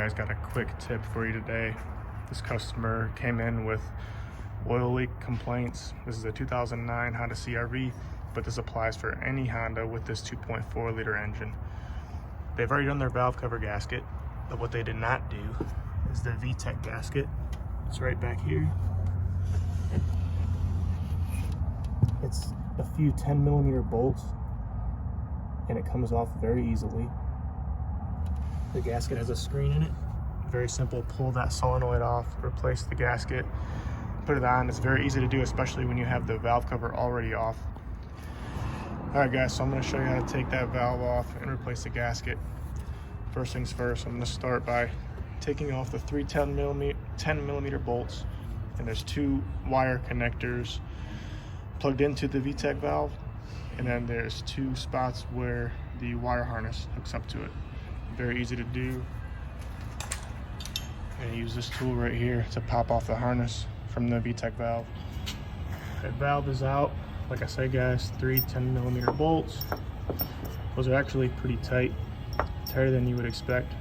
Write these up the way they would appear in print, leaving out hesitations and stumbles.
guys, got a quick tip for you today. This customer came in with oil leak complaints. This is a 2009 Honda CR-V, but this applies for any Honda with this 2.4 liter engine. They've already done their valve cover gasket, but what they did not do is the V-tec gasket. It's right back here. It's a few 10mm bolts, and it comes off very easily. The gasket has a screen in it. Very simple, pull that solenoid off, replace the gasket, put it on. It's very easy to do, especially when you have the valve cover already off. All right guys, so I'm gonna show you how to take that valve off and replace the gasket. First things first, I'm gonna start by taking off the three 10mm bolts, and there's two wire connectors plugged into the V-tec valve, and then there's two spots where the wire harness hooks up to it. Very easy to do. And use this tool right here to pop off the harness from the V-tec valve. That valve is out. Like I said guys, three 10mm bolts. Those are actually pretty tight, tighter than you would expect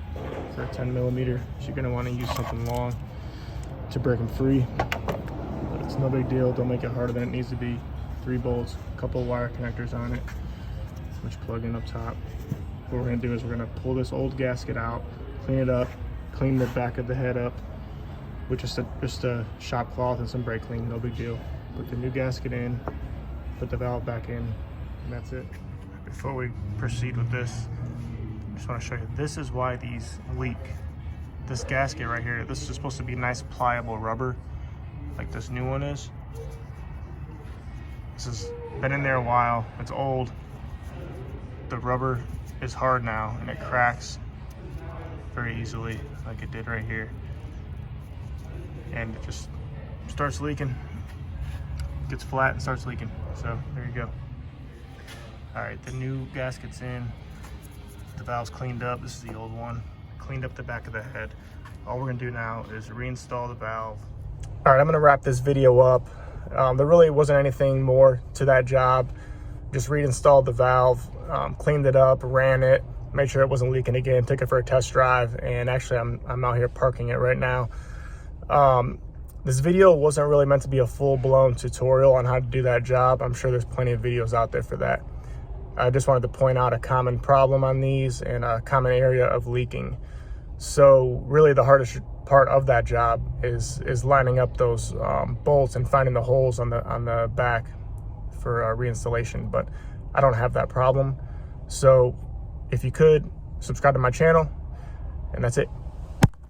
for a 10mm. So you're gonna want to use something long to break them free. But it's no big deal. Don't make it harder than it needs to be. 3 bolts, a couple wire connectors on it, which plug in up top. What we're gonna do is we're gonna pull this old gasket out, clean it up, clean the back of the head up with just a shop cloth and some brake clean, no big deal. Put the new gasket in, put the valve back in, and that's it. Before we proceed with this, I just want to show you, this is why these leak. This gasket right here, this is supposed to be nice pliable rubber, like this new one is. This has been in there a while, it's old. The rubber is hard now and it cracks very easily, like it did right here, and it just starts leaking. Gets flat and starts leaking. So there you go. All right, the new gasket's in, the valve's cleaned up. This is the old one. Cleaned up the back of the head. All we're gonna do now is reinstall the valve. All right, I'm gonna wrap this video up. There really wasn't anything more to that job. Just reinstalled the valve, cleaned it up, ran it, made sure it wasn't leaking again, took it for a test drive, and actually I'm out here parking it right now. This video wasn't really meant to be a full-blown tutorial on how to do that job. I'm sure there's plenty of videos out there for that. I just wanted to point out a common problem on these and a common area of leaking. So really the hardest part of that job is lining up those bolts and finding the holes on the back for reinstallation, but I don't have that problem. So if you could, subscribe to my channel, and that's it.